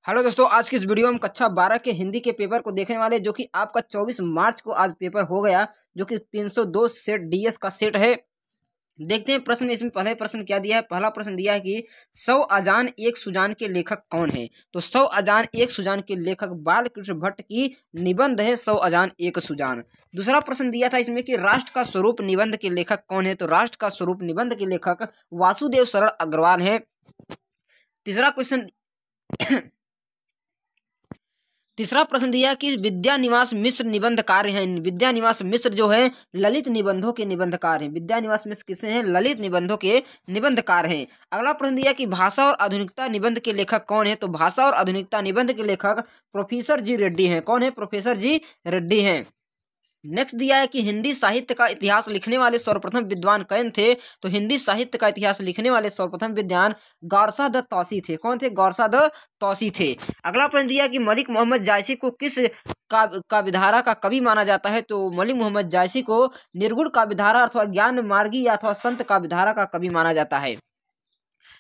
Hello दोस्तों, आज की इस वीडियो में कक्षा 12 के हिंदी के पेपर को देखने वाले, जो कि आपका 24 मार्च को आज पेपर हो गया, जो कि 302 सेट डीएस का सेट है। देखते हैं प्रश्न में। इसमें पहले प्रश्न क्या दिया है। पहला प्रश्न दिया है कि 100 अजान एक सुजान के लेखक कौन है। तो 100 अजान एक सुजान के लेखक बालकृष्ण भट्ट की निबंध है 100 अजान एक सुजान। दूसरा प्रश्न दिया था इसमें कि राष्ट्र का स्वरूप निबंध के लेखक कौन है। तो राष्ट्र का स्वरूप निबंध के लेखक वासुदेव शरण अग्रवाल है। तीसरा प्रश्न दिया कि विद्यानिवास मिश्र निबंध कार्य हैं। विद्यानिवास मिश्र जो है ललित निबंधों के निबंधकार हैं। विद्यानिवास मिश्र किसे हैं? ललित निबंधों के निबंधकार हैं। अगला प्रश्न दिया कि भाषा और आधुनिकता निबंध के लेखक कौन है। तो भाषा और आधुनिकता निबंध के लेखक प्रोफेसर जी रेड्डी हैं। कौन है? प्रोफेसर जी रेड्डी हैं। नेक्स्ट दिया है कि हिंदी साहित्य का इतिहास लिखने वाले सर्वप्रथम विद्वान कौन थे। तो हिंदी साहित्य का इतिहास लिखने वाले सर्वप्रथम विद्वान गौरसा द तौसी थे। कौन थे? गौरसा द तौसी थे। अगला प्रश्न दिया कि मलिक मोहम्मद जायसी को किस काव्यधारा का कवि माना जाता है। तो मलिक मोहम्मद जायसी को निर्गुण काव्यधारा अथवा ज्ञान मार्गी अथवा संत काव्यधारा का कवि माना जाता है।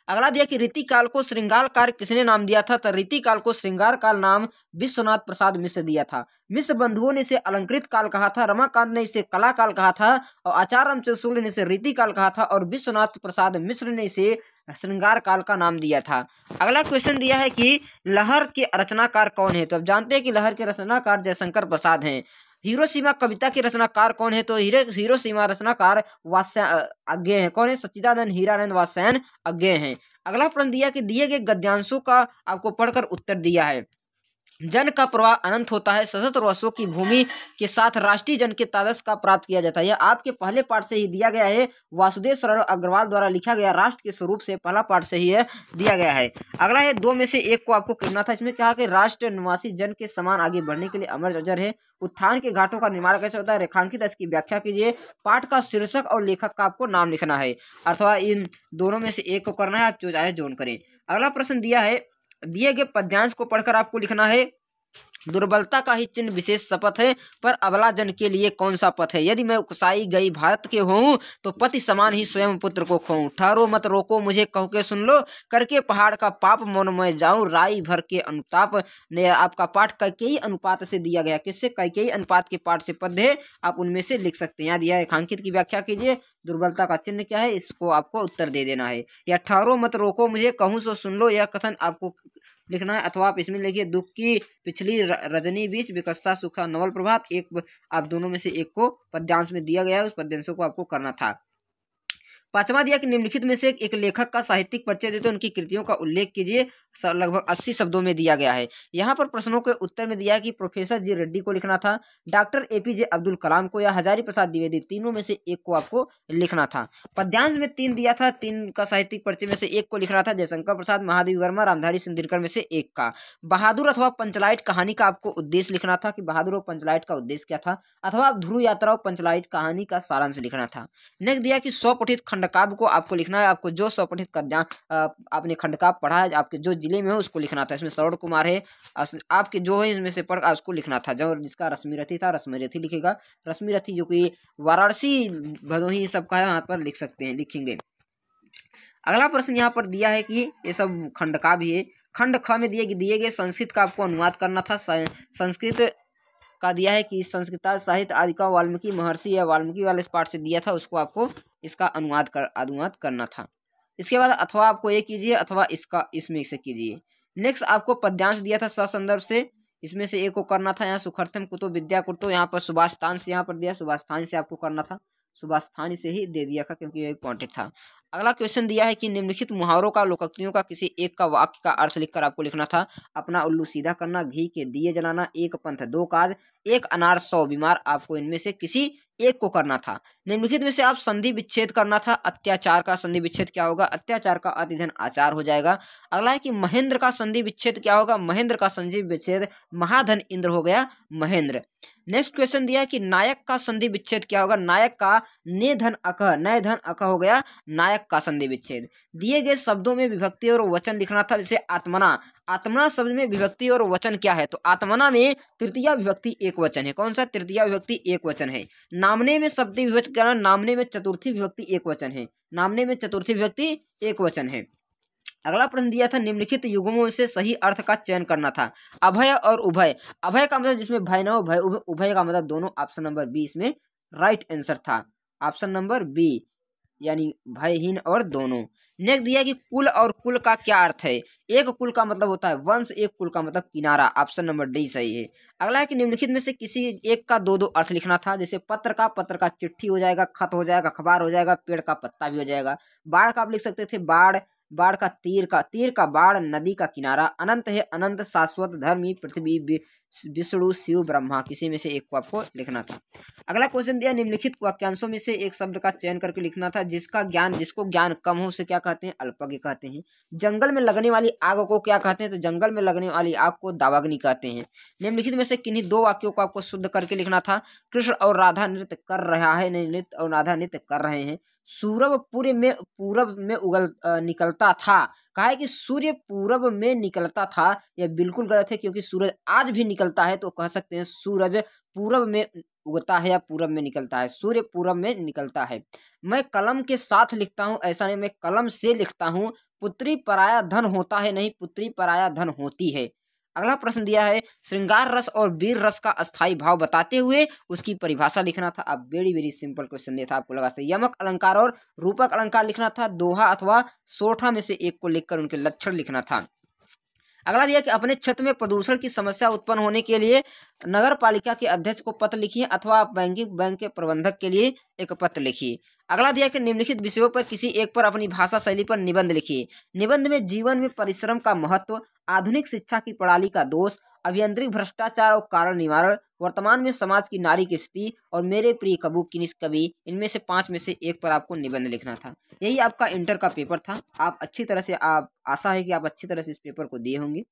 अगला दिया कि रीतिकाल को श्रृंगार काल किसने नाम दिया था। तो रीतिकाल को श्रृंगार काल नाम विश्वनाथ प्रसाद मिश्र दिया था। मिश्र बंधुओं ने इसे अलंकृत काल कहा था, रमाकांत ने इसे कला काल कहा था, और आचार्य रामचंद्र शुक्ल ने इसे रीतिकाल कहा था, और विश्वनाथ प्रसाद मिश्र ने इसे श्रृंगार काल का नाम दिया था। अगला क्वेश्चन दिया है कि लहर के रचनाकार कौन है। तो अब जानते हैं कि लहर के रचनाकार जयशंकर प्रसाद हैं। हिरोशिमा कविता के रचनाकार कौन है। तो हिरोशिमा रचनाकार अज्ञेय है। कौन है? सच्चिदानंद हीरानंद वात्स्यायन अज्ञेय हैं। अगला प्रश्न दिया कि दिए गए गद्यांशों का आपको पढ़कर उत्तर दिया है। जन का प्रवाह अनंत होता है, सशस्त्र वर्षों की भूमि के साथ राष्ट्रीय जन के तादस का प्राप्त किया जाता है। यह आपके पहले पाठ से ही दिया गया है। वासुदेव शरण अग्रवाल द्वारा लिखा गया राष्ट्र के स्वरूप से पहला पाठ से ही यह दिया गया है। अगला है दो में से एक को आपको करना था। इसमें कहा कि राष्ट्र निवासी जन के समान आगे बढ़ने के लिए अमर अजर है। उत्थान के घाटों का निर्माण कैसे होता है? रेखांकित इसकी व्याख्या कीजिए। पाठ का शीर्षक और लेखक का आपको नाम लिखना है, अथवा इन दोनों में से एक को करना है। आप जो चाहे जोन करें। अगला प्रश्न दिया है, दिए गए पद्यांश को पढ़कर आपको लिखना है। दुर्बलता का ही चिन्ह विशेष शपथ है, पर अबला जन के लिए कौन सा पथ है। यदि मैं उकसाई गई भारत के होऊं, तो पति समान ही स्वयं पुत्र को खोऊं। ठहरो मत रोको मुझे कह के सुन लो, करके पहाड़ का पाप मौन में जाऊं। राई भर के अनुताप ने आपका पाठ कैकेयी अनुपात से दिया गया। किससे? कैकेयी अनुपात के पाठ से पद है, आप उनमें से लिख सकते हैं। यहाँ दिया है रेखांकित की व्याख्या कीजिए। दुर्बलता का चिन्ह क्या है, इसको आपको उत्तर दे देना है। या ठहरो मत रोको मुझे कहूँ सो सुन लो, यह कथन आपको लिखना है। अथवा आप इसमें लिखिए दुख की पिछली रजनी बीच विकसता सुखा नवल प्रभात। एक आप दोनों में से एक को पद्यांश में दिया गया है, उस पद्यांशों को आपको करना था। पांचवा दिया कि निम्नलिखित में से एक लेखक का साहित्यिक परिचय देते उनकी कृतियों का उल्लेख कीजिए। लगभग 80 शब्दों में दिया गया है। यहाँ पर प्रश्नों के उत्तर में दिया है कि प्रोफेसर जी रेड्डी को लिखना था, डॉक्टर एपीजे अब्दुल कलाम को, या हजारी प्रसाद द्विवेदी। तीनों में से एक को आपको लिखना था। पद्यांश में 3 दिया था, 3 का साहित्यिक परिचय में से एक को लिखना था। जयशंकर प्रसाद, महादेवी वर्मा, रामधारी सिंह दिनकर में से एक का। बहादुर अथवा पंचलाइट कहानी का आपको उद्देश्य लिखना था कि बहादुर और पंचलाइट का उद्देश्य क्या था, अथवा आप ध्रुव यात्रा और पंचलाइट कहानी का सारांश लिखना था। नेक्स्ट दिया कि स्वपठित खंडकाव्य को आपको लिखना है। आपको जो स्वपठित आपने खंडकाव्य पढ़ा है, आपके जो जिले में हो उसको लिखना था। इसमें श्रवण कुमार है, आपके जो है इसमें से पढ़ उसको लिखना था। जो जिसका रश्मि रथी था, रश्मि रथी लिखेगा। रश्मि रथी जो कि वाराणसी भदोही सबका है, वहाँ पर लिख सकते हैं, लिखेंगे। अगला प्रश्न यहाँ पर दिया है कि ये सब खंडकाव्य है। खंड ख में दिए गए संस्कृत का आपको अनुवाद करना था। संस्कृत का दिया है कि संस्कृत साहित्य आदि का वाल्मीकि महर्षि या वाल्मीकि वाले पाठ से दिया था, उसको आपको इसका अनुवाद करना था। इसके बाद अथवा आपको ये कीजिए, अथवा इसका इसमें से कीजिए। नेक्स्ट आपको पद्यांश दिया था ससंदर्भ से, इसमें से एक को करना था। यहाँ सुखर्थम कुतो विद्या कुतो, यहाँ पर सुभाषस्थान से यहाँ पर दिया, सुभाषस्थान से आपको करना था। सुभाषस्थान से ही दे दिया था क्योंकि ये इंपॉर्टेंट था। अगला क्वेश्चन दिया है कि निम्नलिखित मुहावरों का लोकोक्तियों का किसी एक का वाक्य का अर्थ लिखकर आपको लिखना था। अपना उल्लू सीधा करना, घी के दिए जलाना, एक पंथ दो काज, एक अनार 100 बीमार। आपको इनमें से किसी एक को करना था। निम्नलिखित में से आप संधि विच्छेद करना था। अत्याचार का संधि विच्छेद क्या होगा? अत्याचार का अतिधन आचार हो जाएगा। अगला है कि महेंद्र का संधि विच्छेद क्या होगा? महेंद्र का संधि विच्छेद महाधन इंद्र हो गया महेंद्र। नेक्स्ट क्वेश्चन दिया है कि नायक का संधि विच्छेद क्या होगा? नायक का ने धन अकह, नय धन अकह हो गया नायक का संधि विच्छेद। दिए गए शब्दों में विभक्ति और वचन लिखना था। जैसे आत्मना, आत्मना शब्द में विभक्ति और वचन क्या है? तो आत्मना में तृतीया विभक्ति एक वचन है। कौन सा? तृतीया विभक्ति एक वचन है। नामने में शब्दी विभक्ति करना, नामने में चतुर्थी विभक्ति एक वचन है। नामने में चतुर्थी विभक्ति एक वचन है। अगला प्रश्न दिया था निम्नलिखित युग्मों से सही अर्थ का चयन करना था। अभय और उभय, अभय का मतलब जिसमें भय न हो, भय उभय का मतलब दोनों। ऑप्शन नंबर बी इसमें राइट आंसर था, ऑप्शन नंबर बी, यानी भयहीन और दोनों। नेक्स्ट दिया कि कुल और कुल का क्या अर्थ है। एक कुल का मतलब होता है वंश, एक कुल का मतलब किनारा, ऑप्शन नंबर डी सही है। अगला है कि निम्नलिखित में से किसी एक का दो दो अर्थ लिखना था। जैसे पत्र का चिट्ठी हो जाएगा, खत हो जाएगा, अखबार हो जाएगा, पेड़ का पत्ता भी हो जाएगा। बाढ़ का आप लिख सकते थे बाढ़, बाढ़ का तीर का बाढ़, नदी का किनारा। अनंत है अनंत, शाश्वत, धर्मी, पृथ्वी, विष्णु, शिव, ब्रह्मा, किसी में से एक को आपको लिखना था। अगला क्वेश्चन दिया निम्नलिखित वाक्यांशों में से एक शब्द का चयन करके लिखना था। जिसको ज्ञान कम हो उसे क्या कहते हैं, अल्पज्ञ कहते हैं। जंगल में लगने वाली आग को क्या कहते हैं, तो जंगल में लगने वाली आग को दावाग्नि कहते हैं। निम्नलिखित में से किन्हीं दो वाक्यों को आपको शुद्ध करके लिखना था। कृष्ण और राधा नृत्य कर रहा है, नृत्य और राधा नृत्य कर रहे हैं। सूरज पूरब में निकलता था। कहा है कि सूर्य पूरब में निकलता था, यह बिल्कुल गलत है, क्योंकि सूरज आज भी निकलता है, तो कह सकते हैं सूरज पूरब में उगता है या पूरब में निकलता है। सूर्य पूरब में निकलता है। मैं कलम के साथ लिखता हूँ, ऐसा नहीं, मैं कलम से लिखता हूँ। पुत्री पराया धन होता है, नहीं, पुत्री पराया धन होती है। अगला प्रश्न दिया है श्रृंगार रस और वीर रस का अस्थाई भाव बताते हुए उसकी परिभाषा लिखना था। अब वेरी सिंपल क्वेश्चन दिया था, आपको लगा था यमक अलंकार और रूपक अलंकार लिखना था। दोहा अथवा सोठा में से एक को लिखकर उनके लक्षण लिखना था। अगला दिया कि अपने क्षेत्र में प्रदूषण की समस्या उत्पन्न होने के लिए नगर पालिका के अध्यक्ष को पत्र लिखिए, अथवा बैंक के प्रबंधक के लिए एक पत्र लिखिए। अगला दिया कि निम्नलिखित विषयों पर किसी एक पर अपनी भाषा शैली पर निबंध लिखिए। निबंध में जीवन में परिश्रम का महत्व, आधुनिक शिक्षा की प्रणाली का दोष, अभियांत्रिक भ्रष्टाचार और कारण निवारण, वर्तमान में समाज की नारी की स्थिति और मेरे प्रिय कबू किनिस कवि, इनमें से 5 में से एक पर आपको निबंध लिखना था। यही आपका इंटर का पेपर था। आप अच्छी तरह से, आप आशा है कि आप अच्छी तरह से इस पेपर को दिए होंगे।